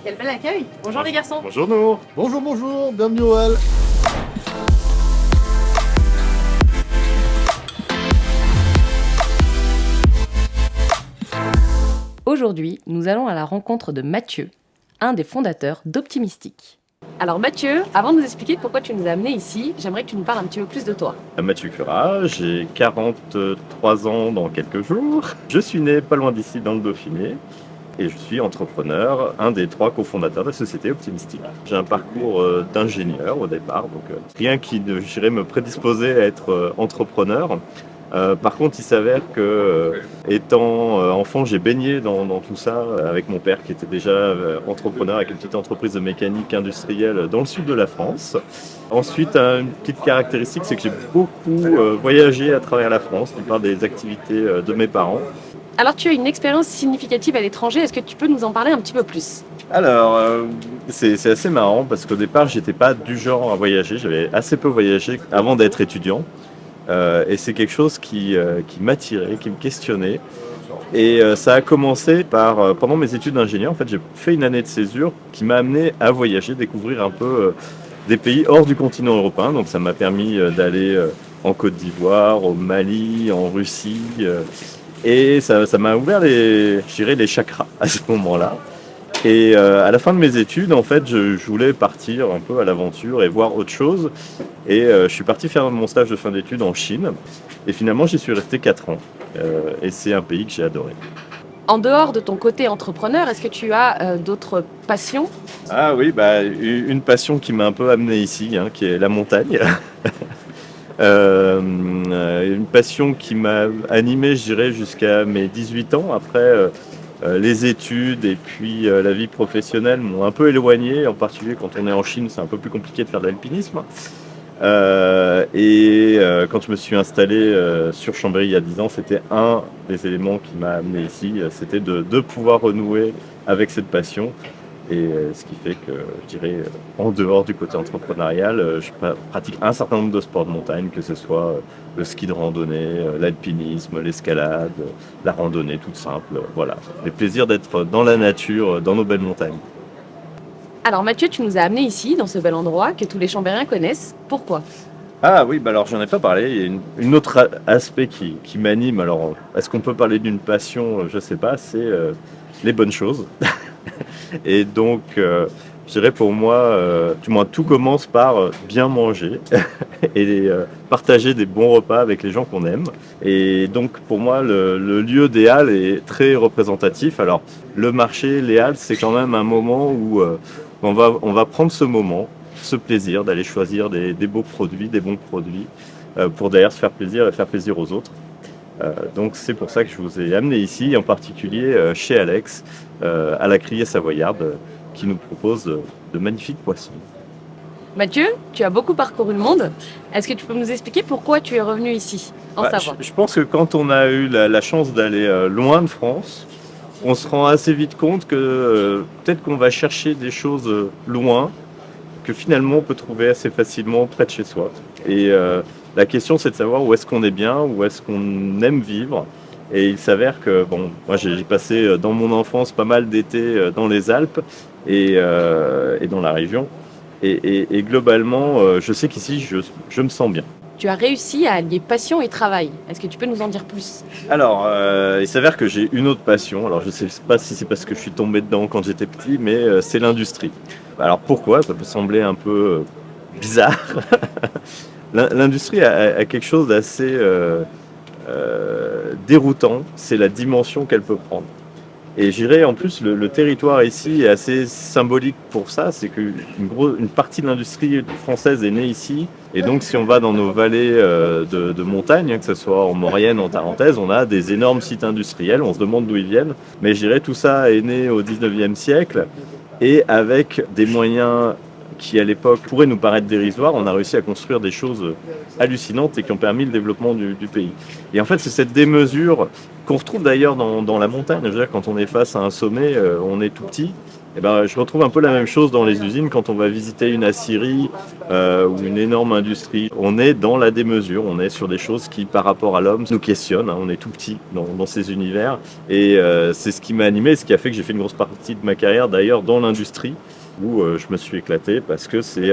Quel bel accueil. Bonjour les garçons. Bonjour Nour. Bonjour, bonjour, bienvenue au Hall. Aujourd'hui, nous allons à la rencontre de Mathieu, un des fondateurs d'Optimistic. Alors Mathieu, avant de nous expliquer pourquoi tu nous as amenés ici, j'aimerais que tu nous parles un petit peu plus de toi. Mathieu Curat, j'ai 43 ans dans quelques jours. Je suis né pas loin d'ici dans le Dauphiné et je suis entrepreneur, un des 3 cofondateurs de la société Optimistic. J'ai un parcours d'ingénieur au départ, donc rien qui ne j'irais me prédisposer à être entrepreneur. Par contre, il s'avère que, étant enfant, j'ai baigné dans tout ça avec mon père qui était déjà entrepreneur avec une petite entreprise de mécanique industrielle dans le sud de la France. Ensuite, une petite caractéristique, c'est que j'ai beaucoup voyagé à travers la France, par des activités de mes parents. Alors tu as une expérience significative à l'étranger, est-ce que tu peux nous en parler un petit peu plus ? Alors, c'est assez marrant parce qu'au départ, j'étais pas du genre à voyager, j'avais assez peu voyagé avant d'être étudiant. Et c'est quelque chose qui m'attirait, qui me questionnait. Et ça a commencé par, pendant mes études d'ingénieur, en fait, j'ai fait une année de césure qui m'a amené à voyager, découvrir un peu des pays hors du continent européen. Donc ça m'a permis d'aller en Côte d'Ivoire, au Mali, en Russie. Et ça m'a ouvert les chakras à ce moment-là. Et à la fin de mes études, en fait, je voulais partir un peu à l'aventure et voir autre chose. Et je suis parti faire mon stage de fin d'études en Chine. Et finalement, j'y suis resté 4 ans. Et c'est un pays que j'ai adoré. En dehors de ton côté entrepreneur, est-ce que tu as d'autres passions ? Ah oui, une passion qui m'a un peu amené ici, qui est la montagne. Une passion qui m'a animé, je dirais, jusqu'à mes 18 ans. Après, les études et puis la vie professionnelle m'ont un peu éloigné, en particulier quand on est en Chine, c'est un peu plus compliqué de faire de l'alpinisme. Quand je me suis installé sur Chambéry il y a 10 ans, c'était un des éléments qui m'a amené ici, c'était de pouvoir renouer avec cette passion. Et ce qui fait que, je dirais, en dehors du côté entrepreneurial, je pratique un certain nombre de sports de montagne, que ce soit le ski de randonnée, l'alpinisme, l'escalade, la randonnée toute simple. Voilà, le plaisir d'être dans la nature, dans nos belles montagnes. Alors Mathieu, tu nous as amenés ici, dans ce bel endroit que tous les Chambériens connaissent. Pourquoi ? Ah oui, alors j'en ai pas parlé. Il y a une autre aspect qui m'anime. Alors, est-ce qu'on peut parler d'une passion ? Je sais pas, c'est les bonnes choses. Et donc, je dirais pour moi, tout commence par bien manger et partager des bons repas avec les gens qu'on aime. Et donc, pour moi, le lieu des Halles est très représentatif. Alors, le marché, les Halles, c'est quand même un moment où on va prendre ce moment, ce plaisir d'aller choisir des beaux produits, des bons produits, pour d'ailleurs se faire plaisir et faire plaisir aux autres. Donc c'est pour ça que je vous ai amené ici, en particulier chez Alex, à la Criée Savoyarde, qui nous propose de magnifiques poissons. Mathieu, tu as beaucoup parcouru le monde. Est-ce que tu peux nous expliquer pourquoi tu es revenu ici, en Savoie ? Je pense que quand on a eu la chance d'aller loin de France, on se rend assez vite compte que peut-être qu'on va chercher des choses loin, que finalement on peut trouver assez facilement près de chez soi. Et la question, c'est de savoir où est-ce qu'on est bien, où est-ce qu'on aime vivre. Et il s'avère que, moi j'ai passé dans mon enfance pas mal d'étés dans les Alpes et dans la région. Et globalement, je sais qu'ici, je me sens bien. Tu as réussi à allier passion et travail. Est-ce que tu peux nous en dire plus ? Alors, il s'avère que j'ai une autre passion. Alors, je ne sais pas si c'est parce que je suis tombé dedans quand j'étais petit, mais c'est l'industrie. Alors, pourquoi ? Ça peut sembler un peu bizarre. L'industrie a quelque chose d'assez déroutant, c'est la dimension qu'elle peut prendre. Et j'irais en plus, le territoire ici est assez symbolique pour ça, c'est qu'une partie de l'industrie française est née ici, et donc si on va dans nos vallées de montagne, que ce soit en Maurienne, en Tarentaise, on a des énormes sites industriels, on se demande d'où ils viennent, mais je dirais tout ça est né au 19e siècle, et avec des moyens qui à l'époque pourraient nous paraître dérisoires, on a réussi à construire des choses hallucinantes et qui ont permis le développement du pays. Et en fait, c'est cette démesure qu'on retrouve d'ailleurs dans la montagne. Je veux dire, quand on est face à un sommet, on est tout petit, Eh ben, je retrouve un peu la même chose dans les usines quand on va visiter une aciérie ou une énorme industrie. On est dans la démesure, on est sur des choses qui, par rapport à l'homme, nous questionnent. On est tout petit dans ces univers. Et c'est ce qui m'a animé, ce qui a fait que j'ai fait une grosse partie de ma carrière d'ailleurs dans l'industrie, où je me suis éclaté parce que c'est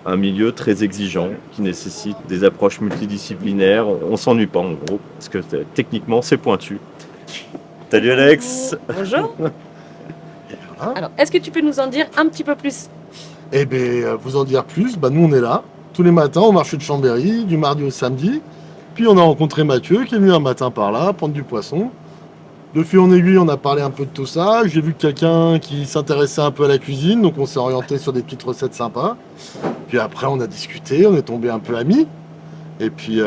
un milieu très exigeant qui nécessite des approches multidisciplinaires. On s'ennuie pas en gros, parce que techniquement c'est pointu. Salut Alex. Bonjour. Alors, est-ce que tu peux nous en dire un petit peu plus? Eh bien, vous en dire plus, nous on est là, tous les matins au marché de Chambéry, du mardi au samedi. Puis on a rencontré Mathieu qui est venu un matin par là, prendre du poisson. De fil en aiguille, on a parlé un peu de tout ça. J'ai vu quelqu'un qui s'intéressait un peu à la cuisine, donc on s'est orienté sur des petites recettes sympas. Puis après, on a discuté, on est tombé un peu amis. Et puis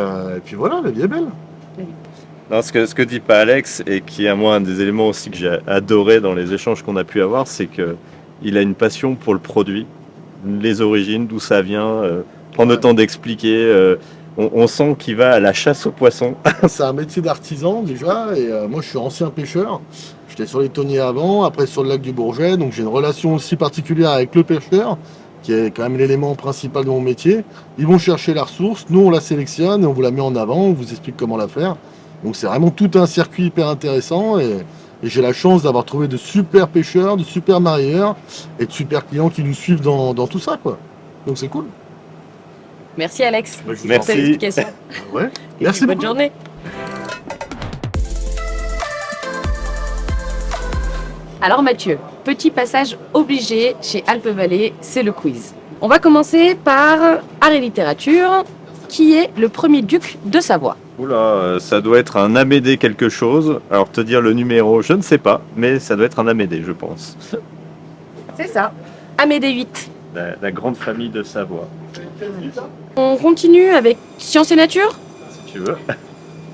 voilà, la vie est belle. Non, ce que dit pas Alex, et qui est à moi un des éléments aussi que j'ai adoré dans les échanges qu'on a pu avoir, c'est qu'il a une passion pour le produit, les origines, d'où ça vient, prendre le temps d'expliquer. On sent qu'il va à la chasse aux poissons. C'est un métier d'artisan déjà, et moi je suis ancien pêcheur. J'étais sur les tonniers avant, après sur le lac du Bourget, donc j'ai une relation aussi particulière avec le pêcheur, qui est quand même l'élément principal de mon métier. Ils vont chercher la ressource, nous on la sélectionne et on vous la met en avant, on vous explique comment la faire. Donc c'est vraiment tout un circuit hyper intéressant et j'ai la chance d'avoir trouvé de super pêcheurs, de super marieurs et de super clients qui nous suivent dans tout ça, quoi. Donc c'est cool. Merci Alex. Bah, je vous pour cette Merci. explication. Ouais. Et Merci puis, bonne beaucoup. journée. Alors Mathieu, petit passage obligé chez Alpes Vallée, c'est le quiz. On va commencer par art et littérature. Qui est le premier duc de Savoie? Oula, ça doit être un Amédée quelque chose. Alors te dire le numéro, je ne sais pas, mais ça doit être un Amédée, je pense. C'est ça. Amédée 8. La grande famille de Savoie, On continue avec sciences et nature. si tu veux.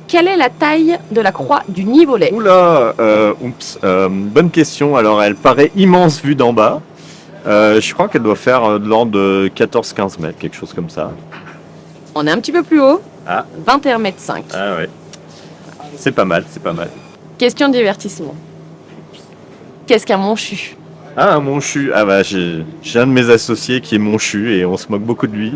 Quelle est la taille de la croix du Nivolet? Oula, bonne question. Alors elle paraît immense vue d'en bas. Je crois qu'elle doit faire de l'ordre de 14-15 mètres, quelque chose comme ça. On est un petit peu plus haut. Ah. 21,5 mètres. Ah ouais. C'est pas mal, c'est pas mal. Question de divertissement. Qu'est-ce qu'un monchu? Ah, un monchu. Ah bah j'ai un de mes associés qui est monchu et on se moque beaucoup de lui.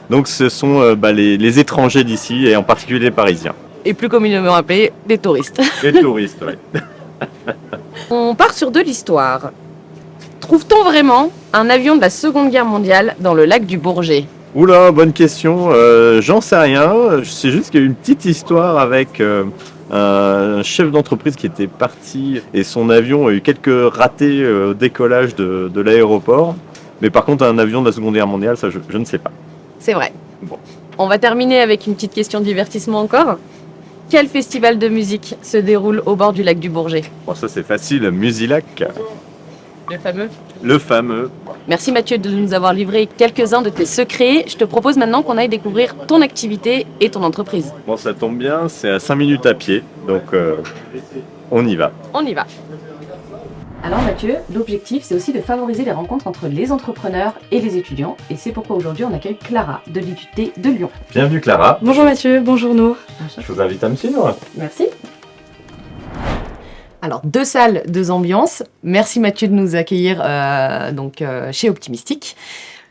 Donc ce sont les étrangers d'ici et en particulier les Parisiens. Et plus communément appelé des touristes. Les touristes, ouais. On part sur de l'histoire. Trouve-t-on vraiment un avion de la Seconde Guerre mondiale dans le lac du Bourget? Oula, bonne question. J'en sais rien. Je sais juste qu'il y a eu une petite histoire avec un chef d'entreprise qui était parti et son avion a eu quelques ratés au décollage de l'aéroport. Mais par contre, un avion de la Seconde Guerre mondiale, ça, je ne sais pas. C'est vrai. Bon. On va terminer avec une petite question de divertissement encore. Quel festival de musique se déroule au bord du lac du Bourget? Bon, ça c'est facile. Musilac, Le fameux. le fameux. Merci Mathieu de nous avoir livré quelques-uns de tes secrets. Je te propose maintenant qu'on aille découvrir ton activité et ton entreprise. Bon, ça tombe bien, c'est à 5 minutes à pied. Donc, on y va. On y va. Alors Mathieu, l'objectif c'est aussi de favoriser les rencontres entre les entrepreneurs et les étudiants. Et c'est pourquoi aujourd'hui on accueille Clara de l'IUT de Lyon. Bienvenue Clara. Bonjour Mathieu, bonjour Nour. Je vous invite à me suivre. Merci. Alors, 2 salles, 2 ambiances. Merci Mathieu de nous accueillir chez Optimistic.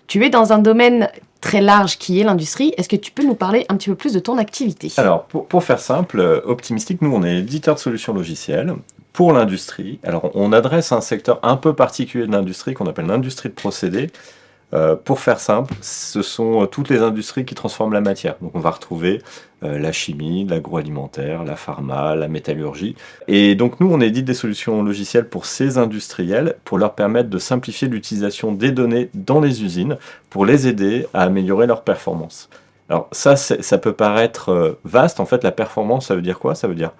Tu es dans un domaine très large qui est l'industrie. Est-ce que tu peux nous parler un petit peu plus de ton activité? Alors, pour faire simple, Optimistic, nous, on est éditeur de solutions logicielles pour l'industrie. Alors, on adresse un secteur un peu particulier de l'industrie qu'on appelle l'industrie de procédés. Pour faire simple, ce sont toutes les industries qui transforment la matière. Donc on va retrouver la chimie, l'agroalimentaire, la pharma, la métallurgie. Et donc nous, on édite des solutions logicielles pour ces industriels pour leur permettre de simplifier l'utilisation des données dans les usines pour les aider à améliorer leur performance. Alors ça peut paraître vaste. En fait, la performance, ça veut dire quoi? Ça veut dire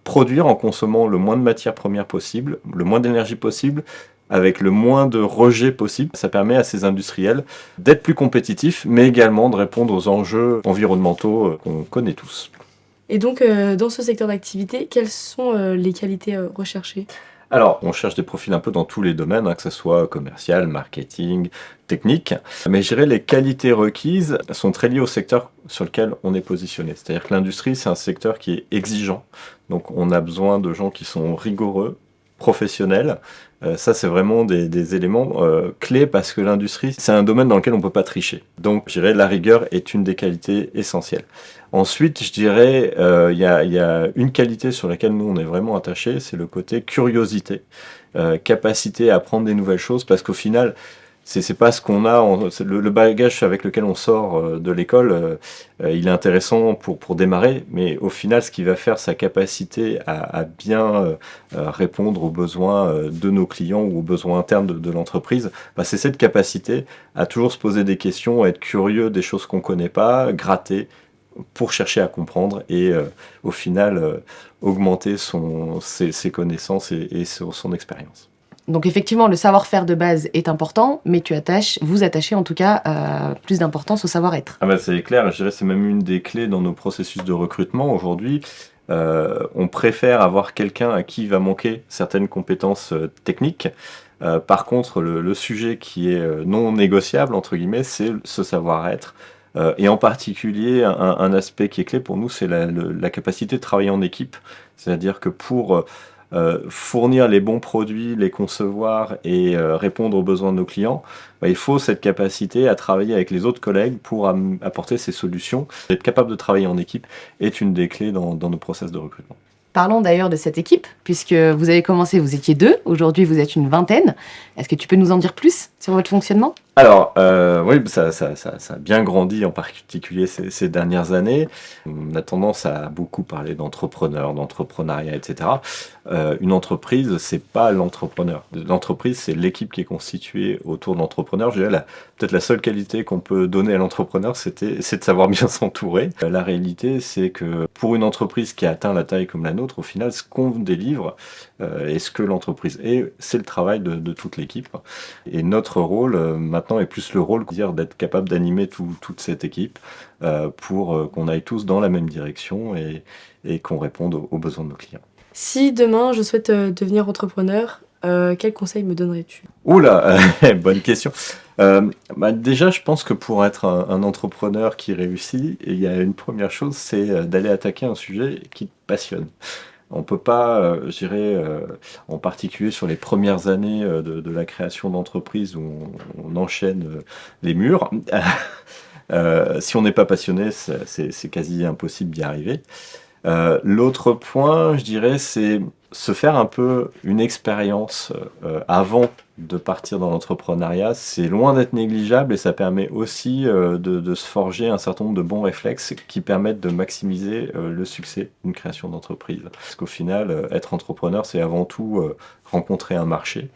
produire en consommant le moins de matières premières possible, le moins d'énergie possible, avec le moins de rejets possible. Ça permet à ces industriels d'être plus compétitifs, mais également de répondre aux enjeux environnementaux qu'on connaît tous. Et donc, dans ce secteur d'activité, quelles sont les qualités recherchées? Alors, on cherche des profils un peu dans tous les domaines, que ce soit commercial, marketing, technique. Mais je dirais les qualités requises sont très liées au secteur sur lequel on est positionné. C'est-à-dire que l'industrie, c'est un secteur qui est exigeant. Donc, on a besoin de gens qui sont rigoureux, professionnelle. Ça, c'est vraiment des éléments clés parce que l'industrie, c'est un domaine dans lequel on ne peut pas tricher. Donc, je dirais la rigueur est une des qualités essentielles. Ensuite, je dirais, il y a une qualité sur laquelle nous, on est vraiment attachés, c'est le côté curiosité, capacité à apprendre des nouvelles choses parce qu'au final, c'est pas ce qu'on a, c'est le bagage avec lequel on sort de l'école, il est intéressant pour démarrer, mais au final, ce qui va faire sa capacité à bien répondre aux besoins de nos clients ou aux besoins internes de l'entreprise, bah, c'est cette capacité à toujours se poser des questions, à être curieux des choses qu'on connaît pas, gratter pour chercher à comprendre et au final augmenter ses connaissances et son expérience. Donc effectivement, le savoir-faire de base est important, mais vous attachez en tout cas plus d'importance au savoir-être. Ah bah c'est clair, je dirais que c'est même une des clés dans nos processus de recrutement aujourd'hui. On préfère avoir quelqu'un à qui il va manquer certaines compétences techniques. Par contre, le sujet qui est non négociable, entre guillemets, c'est ce savoir-être. Et en particulier, un aspect qui est clé pour nous, c'est la capacité de travailler en équipe. C'est-à-dire que pour fournir les bons produits, les concevoir et répondre aux besoins de nos clients, bah, il faut cette capacité à travailler avec les autres collègues pour apporter ces solutions. Être capable de travailler en équipe est une des clés dans nos process de recrutement. Parlons d'ailleurs de cette équipe, puisque vous avez commencé, vous étiez 2, aujourd'hui vous êtes une vingtaine. Est-ce que tu peux nous en dire plus sur votre fonctionnement ? Alors, oui, ça a bien grandi, en particulier ces dernières années. On a tendance à beaucoup parler d'entrepreneurs, d'entrepreneuriat, etc. Une entreprise, c'est pas l'entrepreneur. L'entreprise, c'est l'équipe qui est constituée autour de l'entrepreneur. Je dirais, peut-être la seule qualité qu'on peut donner à l'entrepreneur, c'est de savoir bien s'entourer. La réalité, c'est que pour une entreprise qui a atteint la taille comme la nôtre, au final, ce qu'on délivre et ce que l'entreprise est, c'est le travail de toute l'équipe. Et notre rôle, maintenant, est plus le rôle d'être capable d'animer toute cette équipe pour qu'on aille tous dans la même direction et qu'on réponde aux besoins de nos clients. Si demain je souhaite devenir entrepreneur, quel conseil me donnerais-tu ? Oula, bonne question. Déjà, je pense que pour être un entrepreneur qui réussit, il y a une première chose, c'est d'aller attaquer un sujet qui te passionne. On peut pas, je dirais, en particulier sur les premières années de la création d'entreprise où on enchaîne les murs. Si on n'est pas passionné, c'est quasi impossible d'y arriver. L'autre point, je dirais, c'est se faire un peu une expérience avant de partir dans l'entrepreneuriat. C'est loin d'être négligeable et ça permet aussi de se forger un certain nombre de bons réflexes qui permettent de maximiser le succès d'une création d'entreprise. Parce qu'au final, être entrepreneur, c'est avant tout rencontrer un marché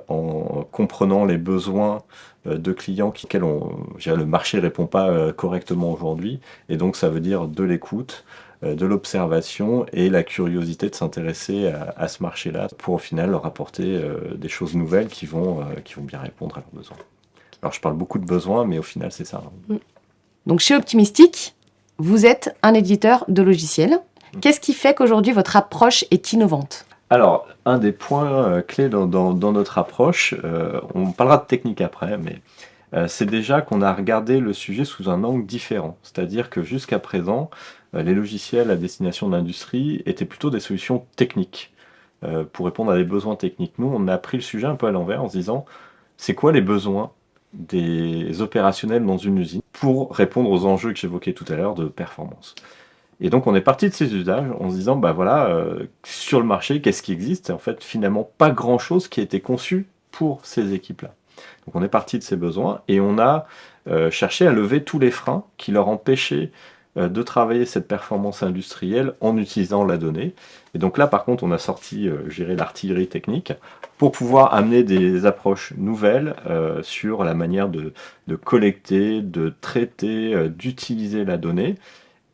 en comprenant les besoins de clients auxquels le marché ne répond pas correctement aujourd'hui. Et donc, ça veut dire de l'écoute, de l'observation et la curiosité de s'intéresser à ce marché-là pour au final leur apporter des choses nouvelles qui vont bien répondre à leurs besoins. Alors je parle beaucoup de besoins, mais au final c'est ça. Donc chez Optimistic, vous êtes un éditeur de logiciels. Qu'est-ce qui fait qu'aujourd'hui votre approche est innovante ? Alors, un des points clés dans notre approche, on parlera de technique après, mais c'est déjà qu'on a regardé le sujet sous un angle différent. C'est-à-dire que jusqu'à présent, les logiciels à destination de l'industrie étaient plutôt des solutions techniques pour répondre à des besoins techniques. Nous, on a pris le sujet un peu à l'envers en se disant, c'est quoi les besoins des opérationnels dans une usine pour répondre aux enjeux que j'évoquais tout à l'heure de performance. Et donc on est parti de ces usages en se disant, bah voilà, sur le marché, qu'est-ce qui existe ? Et en fait, finalement, pas grand-chose qui a été conçu pour ces équipes-là. Donc on est parti de ces besoins et on a cherché à lever tous les freins qui leur empêchaient de travailler cette performance industrielle en utilisant la donnée. Et donc là, par contre, on a sorti, l'artillerie technique pour pouvoir amener des approches nouvelles sur la manière de collecter, de traiter, d'utiliser la donnée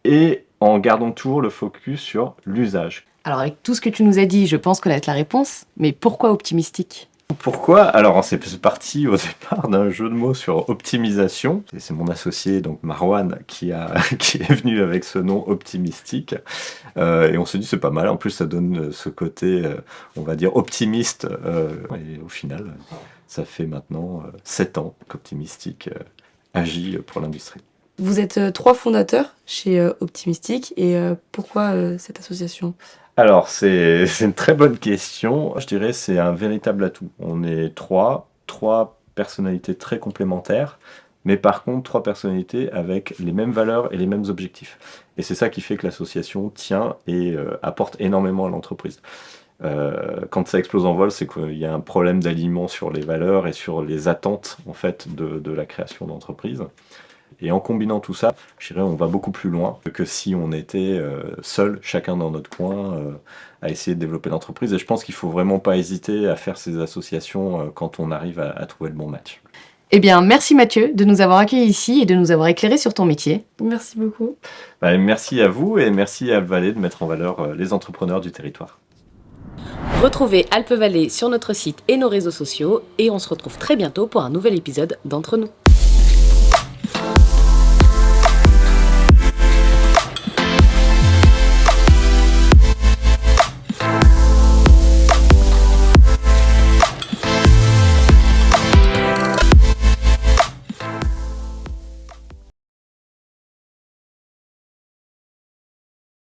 et en gardant toujours le focus sur l'usage. Alors avec tout ce que tu nous as dit, je pense connaître la réponse, mais pourquoi Optimistic ? Pourquoi ? Alors, c'est parti au départ d'un jeu de mots sur optimisation. C'est mon associé, donc Marwan, qui est venu avec ce nom Optimistic. Et on s'est dit, c'est pas mal. En plus, ça donne ce côté, on va dire, optimiste. Et au final, ça fait maintenant 7 ans qu'Optimistic agit pour l'industrie. Vous êtes 3 fondateurs chez Optimistic et pourquoi cette association ? Alors, c'est une très bonne question. Je dirais c'est un véritable atout. On est trois personnalités très complémentaires, mais par contre, trois personnalités avec les mêmes valeurs et les mêmes objectifs. Et c'est ça qui fait que l'association tient et apporte énormément à l'entreprise. Quand ça explose en vol, c'est qu'il y a un problème d'alignement sur les valeurs et sur les attentes en fait de la création d'entreprise. Et en combinant tout ça, je dirais on va beaucoup plus loin que si on était seul, chacun dans notre coin, à essayer de développer l'entreprise. Et je pense qu'il faut vraiment pas hésiter à faire ces associations quand on arrive à trouver le bon match. Eh bien, merci Mathieu de nous avoir accueillis ici et de nous avoir éclairé sur ton métier. Merci beaucoup. Merci à vous et merci à Alpes-Vallée de mettre en valeur les entrepreneurs du territoire. Retrouvez Alpes-Vallée sur notre site et nos réseaux sociaux et on se retrouve très bientôt pour un nouvel épisode d'Entre nous.